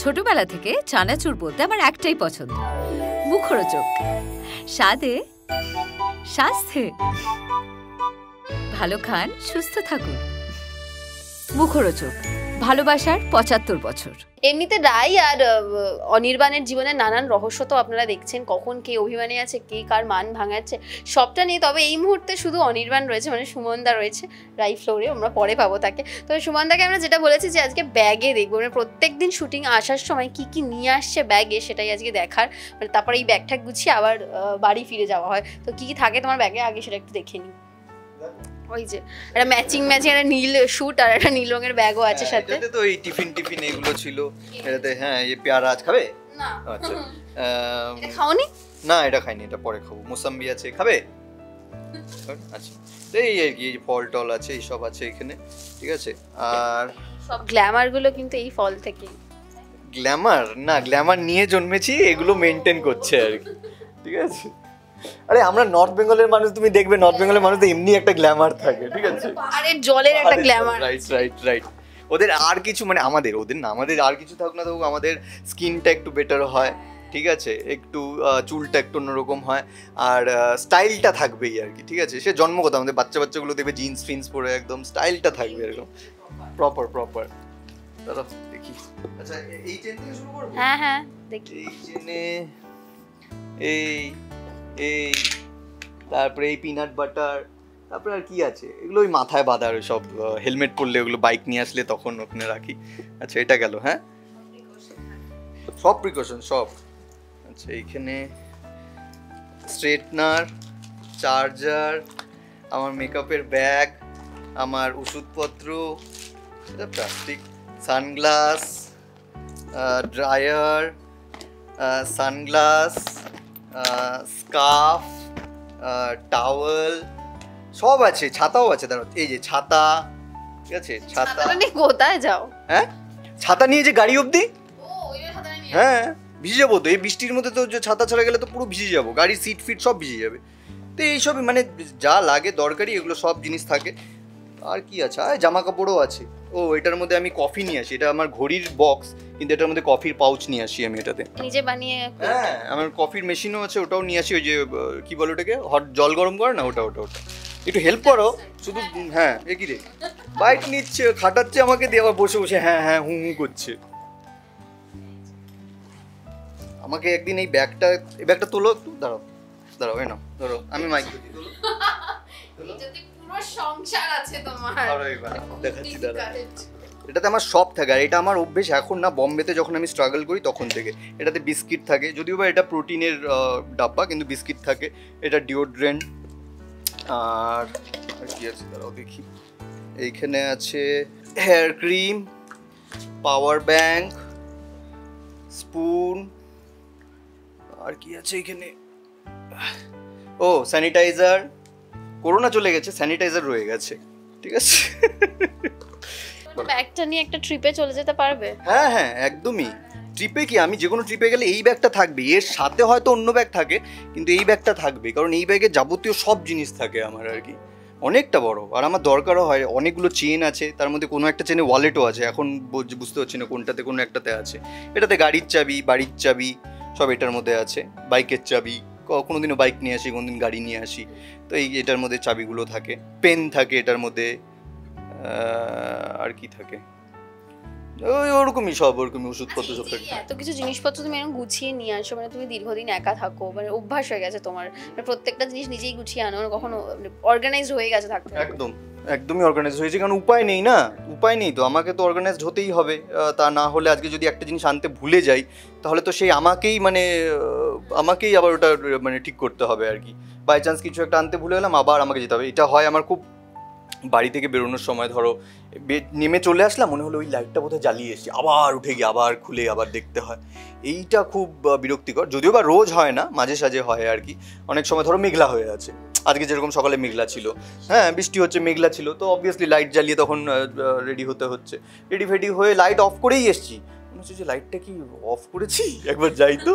ছোটবেলা থেকে চানাচুর বলতে আমার একটাই পছন্দ, মুখরোচক, স্বাদে স্বাস্থ্যে। ভালো খান, সুস্থ থাকুন। মুখরোচক, ভালোবাসার ৭৫ বছর। এমনিতে রাই আর অনির্বাণের জীবনের নানান রহস্য তো আপনারা দেখছেন, কখন কে অভিমানে আছে, কে কার মান ভাঙাচ্ছে, সবটা নিয়ে। তবে এই মুহূর্তে শুধু অনির্বাণ রয়েছে, মানে সুমনদা রয়েছে রাই ফ্লোরে, আমরা পরে পাবো তাকে। তবে সুমনদাকে আমরা যেটা বলেছি যে আজকে ব্যাগে দেখবো, মানে প্রত্যেকদিন শুটিং আসার সময় কি কি নিয়ে আসছে ব্যাগে, সেটাই আজকে দেখার। মানে তারপরে এই ব্যাগটা গুছিয়ে আবার বাড়ি ফিরে যাওয়া হয়। তো কি কি থাকে তোমার ব্যাগে আগে সেটা একটু দেখে নিই। ওই যে একটা ম্যাচিং একটা নীল শুট আর একটা নীল রঙের ব্যাগও আছে সাথে। এটাতে তো এই টিফিন এগুলো ছিল এটাতে। হ্যাঁ, এই পেয়ারা আজ খাবে না? আচ্ছা, এটা খাওনি? না, এটা খাইনি, এটা পরে খাবো। মোসাম্বি আছে, খাবে? আচ্ছা, এই আর কি ফল টল আছে, এই সব আছে এখানে, ঠিক আছে। আর সব গ্ল্যামার গুলো কিন্তু এই ফল থেকে। গ্ল্যামার না, গ্ল্যামার নিয়ে জন্মেছি, এগুলো মেনটেন করছে আর কি, ঠিক আছে। আরে আমরা নর্থ বেঙ্গলের মানুষ, তুমি দেখবে নর্থ বেঙ্গলের মানুষ তো এমনি একটা গ্ল্যামার থাকে, ঠিক আছে। পাহাড়ের জলের একটা গ্ল্যামার। রাইট। ওদের আর কিছু মানে ওদের না, আমাদের আর কিছু থাকুক না থাকুক, আমাদের স্কিনটা একটু বেটার হয়, ঠিক আছে, একটু চুলটা একটু অন্যরকম হয়, আর স্টাইলটা থাকবেই আর কি, ঠিক আছে। সে জন্মগত, আমাদের বাচ্চাগুলো দেখবে জিন্স ফিন্স পরে একদম স্টাইলটা থাকবে এরকম প্রপার। দাদা দেখি, আচ্ছা এই চেন থেকে শুরু করব। হ্যাঁ দেখি। এই চেনে এই তারপরে এই পিনাট বাটার, তারপরে আর কি আছে, এগুলো ওই মাথায় বাঁধার সব, হেলমেট পরলে ওগুলো বাইক নিয়ে আসলে তখন ওখানে রাখি। আচ্ছা এটা গেল। হ্যাঁ, সব প্রিকশন সব। আচ্ছা এইখানে স্ট্রেটনার, চার্জার, আমার মেকআপের ব্যাগ, আমার ওষুধপত্র, এটা plastic, sunglass, dryer, sunglass, scarf, towel, সব আছে, ছাতাও আছে। দাঁড়াও, এই যে ছাতা, ঠিক আছে, ছাতা নিয়ে কোথায় যাও? হ্যাঁ, ছাতা নিয়ে যে গাড়ি অবধি। হ্যাঁ, ভিজে যাবো তো, এই বৃষ্টির মধ্যে তো ছাতা ছাড়া গেলে তো পুরো ভিজে যাবো, গাড়ির সিট ফিট সব ভিজে যাবে। তো এইসবই মানে যা লাগে দরকারি, এগুলো সব জিনিস থাকে। আর কি আছে, জামা কাপড়ও আছে। ও এটার মধ্যে আমি কফি নিয়ে আসি, এটা আমার ঘড়ির বক্স, কিন্তু এটার মধ্যে কফির পাউচ নিয়ে আসি আমি এটাতে, নিজে বানিয়ে। হ্যাঁ, আমার কফির মেশিনও আছে, ওটাও নিয়ে আসি। ওই যে কি বলো ওটাকে, হট জল গরম করে না, ওটা একটু হেল্প করো শুধু। হ্যাঁ, এ কি রে, বাইক নিচ্ছে, খাটাচ্ছে আমাকে দিয়ে, আবার বসে হ্যাঁ হু করছে। আমাকে একদিন এই ব্যাগটা তোলো একটু, দাঁড়াও এই নাও, ধরো আমি মাইক দিই, তোলো। পুরো সংসার আছে তোমার। দেখাচ্ছি, এটাতে আমার সব থাকে। আর এটা আমার অভ্যেস এখন না, বম্বেতে যখন আমি স্ট্রাগল করি তখন থেকে। এটাতে বিস্কিট থাকে, যদিও বা এটা প্রোটিনের ডাব্বা, কিন্তু বিস্কিট থাকে। এটা ডিওড্রেন্ট। আর কি আছে দাঁড়াও দেখি, এইখানে আছে hair cream, power bank, spoon, আর কি আছে এখানে, ও স্যানিটাইজার। করোনা চলে গেছে, স্যানিটাইজার রয়ে গেছে, ঠিক আছে। ব্যাগটা নিয়ে একটা ট্রিপে চলে যেতে পারবে? হ্যাঁ একদমই। ট্রিপে কি, আমি যে কোনো ট্রিপে গেলে এই ব্যাগটা থাকবে, এর সাথে হয়তো অন্য ব্যাগ থাকে, কিন্তু এই ব্যাগটা থাকবে, কারণ এই ব্যাগে যাবতীয় সব জিনিস থাকে আমার আর কি। অনেকটা বড়, আর আমার দরকারও হয়। অনেকগুলো চেন আছে, তার মধ্যে কোনো একটা চেনে ওয়ালেটও আছে, এখন বুঝতে পারছি না কোনটাতে, কোনো একটাতে আছে। এটাতে গাড়ির চাবি, বাড়ির চাবি সব এটার মধ্যে আছে, বাইকের চাবি, কোনোদিনও বাইক নিয়ে আসি, কোনোদিন গাড়ি নিয়ে আসি, তো এটার মধ্যে চাবিগুলো থাকে। পেন থাকে এটার মধ্যে, আর কি থাকে, ওরকমই সব, ওরকমই ওষুধপত্র সব থাকে। এত কিছু জিনিসপত্র তুমি এরকম গুছিয়ে নিয়ে আসো, মানে তুমি দীর্ঘদিন একা থাকো, মানে অভ্যাস হয়ে গেছে তোমার, মানে প্রত্যেকটা জিনিস নিজেই গুছিয়ে আনো, কখনো অর্গানাইজড হয়ে গেছে থাকতে। একদমই অর্গানাইজড হয়েছে, কারণ উপায় নেই তো, আমাকে তো অর্গানাইজড হতেই হবে। তা না হলে আজকে যদি একটা জিনিস আনতে ভুলে যাই, তাহলে তো সেই আমাকেই আবার ওটা মানে ঠিক করতে হবে আর কি। বাই চান্স কিছু একটা আনতে ভুলে গেলাম, আবার আমাকে যেতে হবে। এটা হয় আমার খুব, বাড়ি থেকে বেরোনোর সময় ধরো নেমে চলে আসলাম, মনে হলো ওই লাইটটা বোধহয় জ্বালিয়ে এসেছি, আবার উঠে গিয়ে আবার খুলে আবার দেখতে হয়। এইটা খুব বিরক্তিকর, যদিও বা রোজ হয় না, মাঝে সাঝে হয় আর কি। অনেক সময় ধরো মেঘলা হয়ে আছে, আজকে যেরকম সকালে মেঘলা ছিল, হ্যাঁ বৃষ্টি হচ্ছে, মেঘলা ছিল, তো অবভিয়াসলি লাইট জ্বালিয়ে তখন রেডি হতে হচ্ছে। রেডি হয়ে লাইট অফ করেই এসছি, মনে হচ্ছে যে লাইটটা কি অফ করেছি, একবার যাই তো,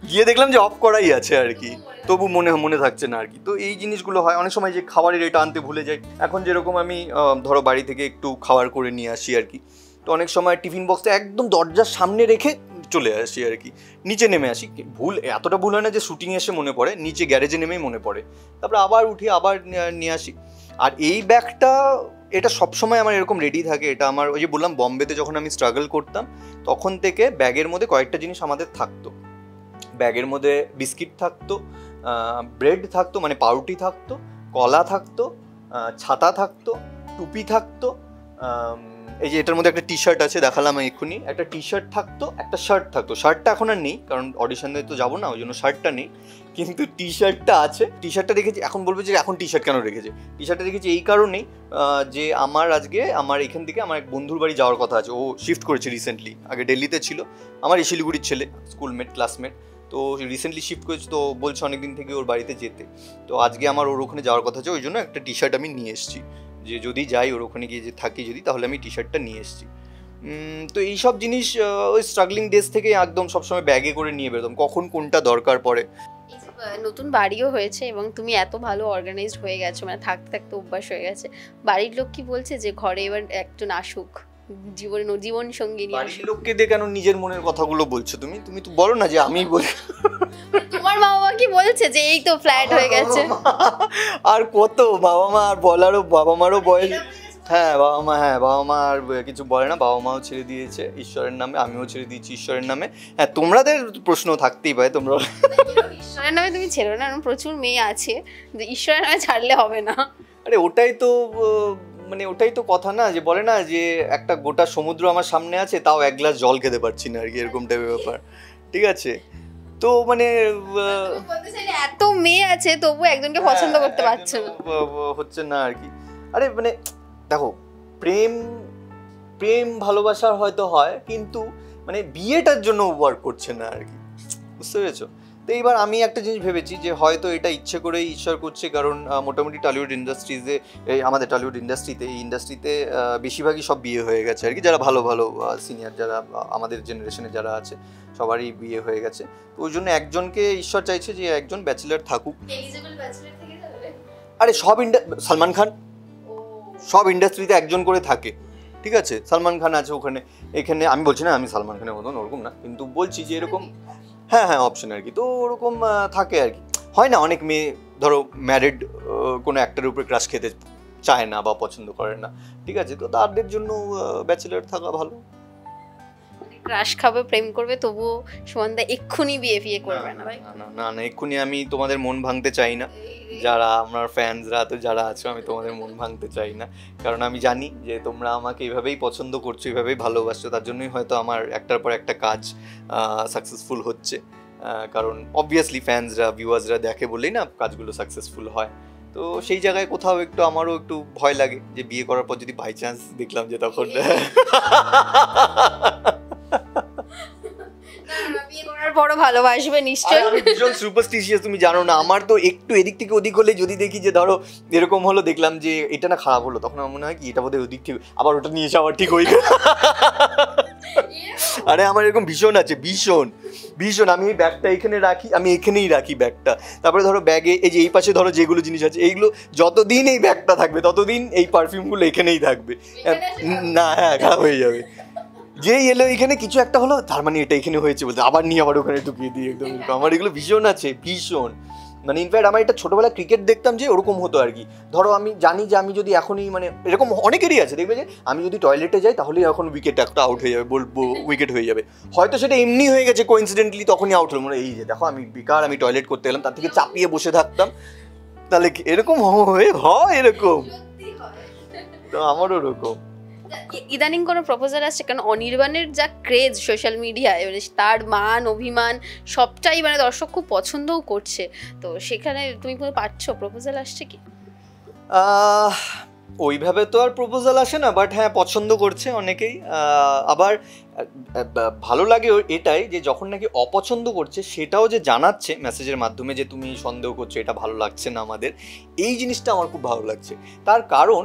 গিয়ে দেখলাম যে অফ করাই আছে আর কি, তবু মনে থাকছে না আর কি। তো এই জিনিসগুলো হয় অনেক সময়, যে খাবারের এটা আনতে ভুলে যাই। এখন যেরকম আমি ধরো বাড়ি থেকে একটু খাবার করে নিয়ে আসি আর কি, তো অনেক সময় টিফিন বক্সটা একদম দরজার সামনে রেখে চলে আসি আর কি, নিচে নেমে আসি। ভুল এতটা ভুল হয় না যে শুটিং এসে মনে পড়ে, নিচে গ্যারেজে নেমেই মনে পড়ে, তারপরে আবার উঠি আবার নিয়ে আসি। আর এই ব্যাগটা এটা সবসময় আমার এরকম রেডি থাকে। এটা আমার ওই যে বললাম বম্বেতে যখন আমি স্ট্রাগল করতাম তখন থেকে ব্যাগের মধ্যে কয়েকটা জিনিস আমাদের থাকতো। ব্যাগের মধ্যে বিস্কিট থাকতো, ব্রেড থাকতো মানে পাউরুটি থাকতো, কলা থাকতো, ছাতা থাকতো, টুপি থাকতো, এই যে এটার মধ্যে একটা টি শার্ট আছে দেখালাম এক্ষুনি, একটা টি শার্ট থাকতো, একটা শার্ট থাকতো। শার্টটা এখন আর নেই কারণ অডিশনে তো যাবো না, ওই জন্য শার্টটা নেই, কিন্তু টি শার্টটা আছে। টি শার্টটা রেখেছি, এখন বলবো যে এখন টি শার্ট কেন রেখেছে। টি শার্টটা রেখেছি এই কারণেই যে আমার আজকে আমার এখান থেকে আমার এক বন্ধুর বাড়ি যাওয়ার কথা আছে, ও শিফট করেছে রিসেন্টলি, আগে দিল্লিতে ছিল, আমার এই শিলিগুড়ির ছেলে, স্কুলমেট ক্লাসমেট, তো রিসেন্টলি শিফট করেছে, তো বলছে অনেকদিন থেকে ওর বাড়িতে যেতে, তো আজকে আমার ওর ওখানে যাওয়ার কথা আছে, ওই জন্য একটা টি শার্ট আমি নিয়ে এসেছি, যে যদি যাই ওর ওখানে গিয়ে যে থাকি যদি, তাহলে আমি টি শার্টটা নিয়ে এসেছি। তো এইসব জিনিস ওই স্ট্রাগলিং ডেজ থেকে একদম সবসময় ব্যাগে করে নিয়ে বেরোতাম, কখন কোনটা দরকার পড়ে। নতুন বাড়িও হয়েছে এবং তুমি এত ভালো অর্গানাইজড হয়ে গেছো, মানে থাকতে থাকতে অভ্যাস হয়ে গেছে। বাড়ির লোক কি বলছে যে ঘরে এবার একজন আসুক, জীবন সঙ্গী নিয়ে? বাড়ির লোককে দিয়ে কেন নিজের মনের কথাগুলো বলছো তুমি? তুমি তো বলো না যে আমি বলি। তোমার মা বাবা কি বলছে যে এই তো ফ্ল্যাট হয়ে গেছে? আর কত বাবা মা আর বলারও, বাবা মারও বয়স, হ্যাঁ বাবা মা আর কিছু বলে না, বাবা মাও ছেড়ে দিয়েছে ঈশ্বরের নামে, আমিও ছেড়ে দিয়েছি ঈশ্বরের নামে। হ্যাঁ তোমাদের প্রশ্ন থাকতেই পারে, তোমরা ঈশ্বরের নামে তুমি ছেড়ো না, প্রচুর মেয়ে আছে, ঈশ্বরের নামে ছাড়লে হবে না। আরে ওটাই তো মানে ওটাই তো কথা না, যে বলে না যে একটা গোটা সমুদ্র আমার সামনে আছে তাও এক গ্লাস জল খেতে পারছি না আর কি, এরকম টাইপের ব্যাপার। ঠিক আছে, তো মানে এত মেয়ে আছে তবু একজনকে পছন্দ করতে পারছো না, হচ্ছে না আর কি। আরে মানে দেখো, প্রেম ভালোবাসার হয়তো হয়, কিন্তু মানে বিয়েটার জন্য ওয়ার্ক করছে না আর কি, বুঝতে পেরেছো? তো এইবার আমি একটা জিনিস ভেবেছি যে হয়তো এটা ইচ্ছে করেই ঈশ্বর করছে, কারণ মোটামুটি টলিউড ইন্ডাস্ট্রিজে, এই টলিউড ইন্ডাস্ট্রিতে, এই ইন্ডাস্ট্রিতে বেশিরভাগই সব বিয়ে হয়ে গেছে আর কি, যারা ভালো ভালো সিনিয়র যারা আমাদের জেনারেশনে যারা আছে সবারই বিয়ে হয়ে গেছে। তো ওই জন্য একজনকে ঈশ্বর চাইছে যে একজন ব্যাচেলার থাকুক। আরে সালমান খান সব ইন্ডাস্ট্রিতে একজন করে থাকে, ঠিক আছে? সালমান খান আছে ওখানে, এখানে আমি বলছি না আমি সালমান খানের মতন ওরকম না, কিন্তু বলছি যে এরকম হ্যাঁ অপশন আর কি, তো ওরকম থাকে আর কি। হয় না অনেক মেয়ে ধরো ম্যারিড কোনো অ্যাক্টরের উপরে ক্রাশ খেতে চায় না বা পছন্দ করে না, ঠিক আছে, তো তাদের জন্য ব্যাচেলার থাকা ভালো। ক্রাশ খাবে, প্রেম করবে, তবুও সুমনদা এক্ষুনি বিয়ে করবে না ভাই? না এক্ষুনি আমি তোমাদের মন ভাঙতে চাই না, যারা আমার ফ্যান্সরা তো যারা আছো, আমি তোমাদের মন ভাঙতে চাই না, কারণ আমি জানি যে তোমরা আমাকে এইভাবেই পছন্দ করছো, এইভাবেই ভালোবাসছো, তার জন্যই হয়তো আমার একটার পর একটা কাজ সাকসেসফুল হচ্ছে, কারণ অবভিয়াসলি ফ্যান্সরা ভিউয়ার্সরা দেখে বলেই না কাজগুলো সাকসেসফুল হয়। তো সেই জায়গায় কোথাও একটু আমারও একটু ভয় লাগে যে বিয়ে করার পর যদি বাই চান্স দেখলাম যে তখন বড় ভালোবাসবে নিশ্চয়ই। আমি ভীষণ সুপারস্টিশিয়াস, তুমি জানো না, আমার তো একটু এদিক থেকে ওদিক হলে যদি দেখি যে ধরো এরকম হলো, দেখলাম যে এটা না খারাপ হলো, তখন আমার মনে হয় কি এটা বোধহয় ওদিক থেকে আবার ওটা নিয়ে এসে আবার ঠিক হয়ে গেল। আরে আমার এরকম ভীষণ আছে, ভীষণ আমি এই ব্যাগটা এখানে রাখি, আমি এখানেই রাখি ব্যাগটা, তারপরে ধরো ব্যাগে এই যে এই পাশে ধরো যেগুলো জিনিস আছে এইগুলো যতদিন এই ব্যাগটা থাকবে ততদিন এই পারফিউমগুলো এখানেই থাকবে, না হ্যাঁ খারাপ হয়ে যাবে। যেই এলো এখানে কিছু একটা হলো, তার মানে এটা এখানে হয়েছে বলতে আবার নিয়ে আবার ওখানে ঢুকিয়ে দিই একদম। আমার এগুলো ভীষণ আছে, ভীষণ মানে ইনফ্যাক্ট আমার এটা ছোটোবেলায় ক্রিকেট দেখতাম যে ওরকম হতো আর কি। ধরো আমি জানি যে আমি যদি এখনই মানে এরকম অনেকেরই আছে, দেখবে যে আমি যদি টয়লেটে যাই তাহলেই এখন উইকেট একটা আউট হয়ে যাবে, বলবো উইকেট হয়ে যাবে, হয়তো সেটা এমনি হয়ে গেছে কোইন্সিডেন্টলি, তখনই আউট হলো, মানে এই যে দেখো আমি বেকার আমি টয়লেট করতে গেলাম, তার থেকে চাপিয়ে বসে থাকতাম, তাহলে এরকম হয় এরকম, তো আমারও ওরকম। ইদানিং কোনো প্রপোজাল আসছে? কারণ অনির্বাণের যা ক্রেজ সোশ্যাল মিডিয়ায়, মানে তার মান অভিমান সবটাই মানে দর্শক খুব পছন্দও করছে, তো সেখানে তুমি কোনো পাচ্ছ? প্রপোজাল আসছে কি? ওইভাবে তো আর প্রপোজাল আসে না, বাট হ্যাঁ পছন্দ করছে অনেকেই। আবার ভালো লাগে এটাই যে যখন নাকি অপছন্দ করছে সেটাও যে জানাচ্ছে মেসেজের মাধ্যমে যে তুমি সন্দেহ করছো, এটা ভালো লাগছে না আমাদের, এই জিনিসটা আমার খুব ভালো লাগছে। তার কারণ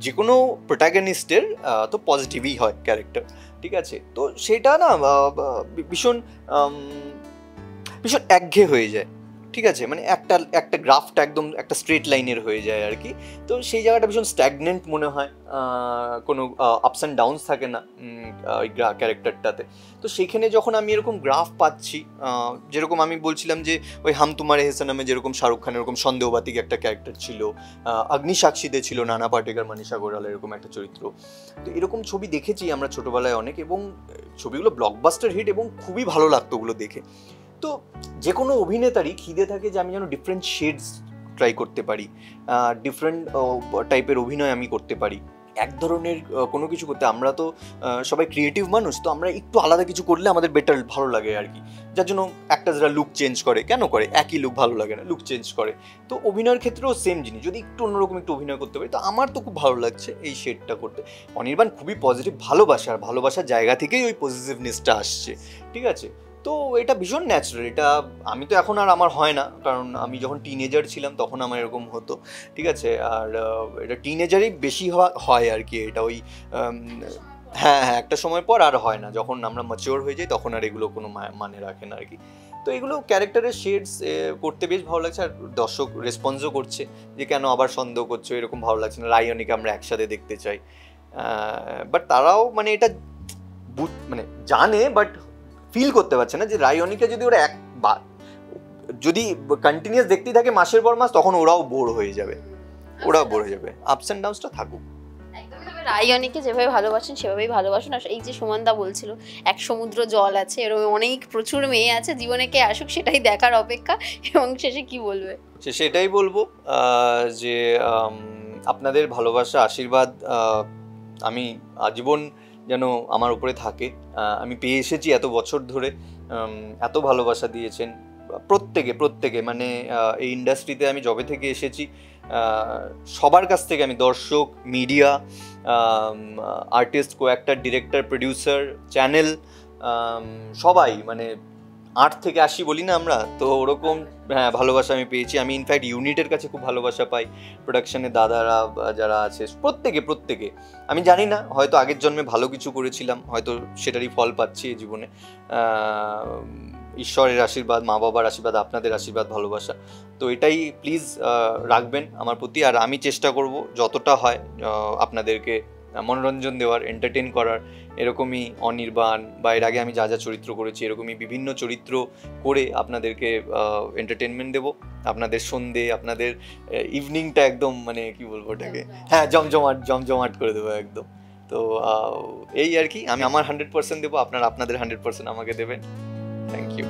যে কোনো প্রোটাগনিস্টের তো পজিটিভই হয় ক্যারেক্টার, ঠিক আছে, তো সেটা না ভীষণ একঘেয়ে হয়ে যায়, ঠিক আছে, মানে একটা একটা গ্রাফটা একদম একটা স্ট্রেট লাইনের হয়ে যায় আর কি। তো সেই জায়গাটা ভীষণ স্ট্যাগনেন্ট মনে হয়, কোনো আপস অ্যান্ড ডাউনস থাকে না ওই ক্যারেক্টারটাতে। তো সেইখানে যখন আমি এরকম গ্রাফ পাচ্ছি, যেরকম আমি বলছিলাম যে ওই হাম তুমারে হেসা নামে যেরকম শাহরুখ খানের এরকম সন্দেহবাতিক একটা ক্যারেক্টার ছিল, অগ্নিসাক্ষীতে ছিল নানা পাটেকর, মনীষা গোরাল এরকম একটা চরিত্র। তো এরকম ছবি দেখেছি আমরা ছোটোবেলায় অনেক, এবং ছবিগুলো ব্লকবাস্টার হিট এবং খুবই ভালো লাগতো ওগুলো দেখে। তো যে কোনো অভিনেতারই খিদে থাকে যে আমি যেন ডিফারেন্ট শেডস ট্রাই করতে পারি, ডিফারেন্ট টাইপের অভিনয় আমি করতে পারি, এক ধরনের কোনো কিছু করতে। আমরা তো সবাই ক্রিয়েটিভ মানুষ, তো আমরা একটু আলাদা কিছু করলে আমাদের বেটার ভালো লাগে আর কি। যার জন্য অ্যাক্টার্সরা লুক চেঞ্জ করে, কেন করে? একই লুক ভালো লাগে না, লুক চেঞ্জ করে। তো অভিনয়ের ক্ষেত্রেও সেম জিনিস, যদি একটু অন্যরকম একটু অভিনয় করতে পারি, তো আমার তো খুব ভালো লাগছে এই শেডটা করতে। অনির্বাণ খুবই পজিটিভ, ভালোবাসার জায়গা থেকেই ওই পজিটিভনেসটা আসছে, ঠিক আছে? তো এটা ভীষণ ন্যাচারাল। এটা আমি তো এখন আর আমার হয় না, কারণ আমি যখন টিনেজার ছিলাম তখন আমার এরকম হতো, ঠিক আছে? আর এটা টিনেজারেই বেশি হয় আর কি। এটা ওই হ্যাঁ, একটা সময় পর আর হয় না, যখন আমরা ম্যাচিওর হয়ে যাই তখন আর এগুলো কোনো মানে রাখে না আর কি। তো এগুলো ক্যারেক্টারের শেডস করতে বেশ ভালো লাগছে। আর দর্শক রেসপন্সও করছে যে কেন আবার সন্দেহ করছো, এরকম ভালো লাগছে না, রায়নিকে আমরা একসাথে দেখতে চাই। বাট তারাও মানে এটা মানে জানে, বাট ফিল করতে পারছে না যে রায়নিকে যদি ওরা যদি কন্টিনিউয়াস দেখতেই থাকে মাসের পর মাস, তখন ওরাও বোর হয়ে যাবে, আপস অ্যান্ড ডাউনসটা থাকুক। রায়নিকে যেভাবে ভালোবাসেন সেভাবেই ভালোবাসুন। আর এই যে সুমনদা বলছিল এক সমুদ্র জল আছে, এরকম অনেক প্রচুর মেয়ে আছে, জীবনে কে আসুক সেটাই দেখার অপেক্ষা। এবং শেষে কি বলবে? সেটাই বলবো যে আপনাদের ভালোবাসা, আশীর্বাদ আমি আজীবন যেন আমার উপরে থাকে। আমি পেয়ে এসেছি এত বছর ধরে, এত ভালোবাসা দিয়েছেন প্রত্যেকে, মানে এই ইন্ডাস্ট্রিতে আমি যবে থেকে এসেছি সবার কাছ থেকে আমি, দর্শক, media, artist, co actor, director, producer, channel, সবাই, মানে 8 থেকে 80 বলি না আমরা, তো ওরকম হ্যাঁ ভালোবাসা আমি পেয়েছি। আমি ইনফ্যাক্ট ইউনিটের কাছে খুব ভালোবাসা পাই, প্রোডাকশনে দাদারা যারা আছে প্রত্যেকে। আমি জানি না, হয়তো আগের জন্মে ভালো কিছু করেছিলাম, হয়তো সেটারই ফল পাচ্ছি এই জীবনে। ঈশ্বরের আশীর্বাদ, মা বাবার আশীর্বাদ, আপনাদের আশীর্বাদ, ভালোবাসা, তো এটাই প্লিজ রাখবেন আমার প্রতি। আর আমি চেষ্টা করব যতটা হয় আপনাদেরকে মনোরঞ্জন দেওয়ার, এন্টারটেন করার। এরকমই অনির্বাণ বা এর আগে আমি যা চরিত্র করেছি, এরকমই বিভিন্ন চরিত্র করে আপনাদেরকে এন্টারটেনমেন্ট দেবো। আপনাদের সন্ধে, আপনাদের ইভিনিংটা একদম মানে কি বলবো ওটাকে, হ্যাঁ জমজমাট করে দেবো একদম। তো এই আর কি, আমি আমার 100% দেবো, আপনাদের 100% আমাকে দেবেন। Thank you.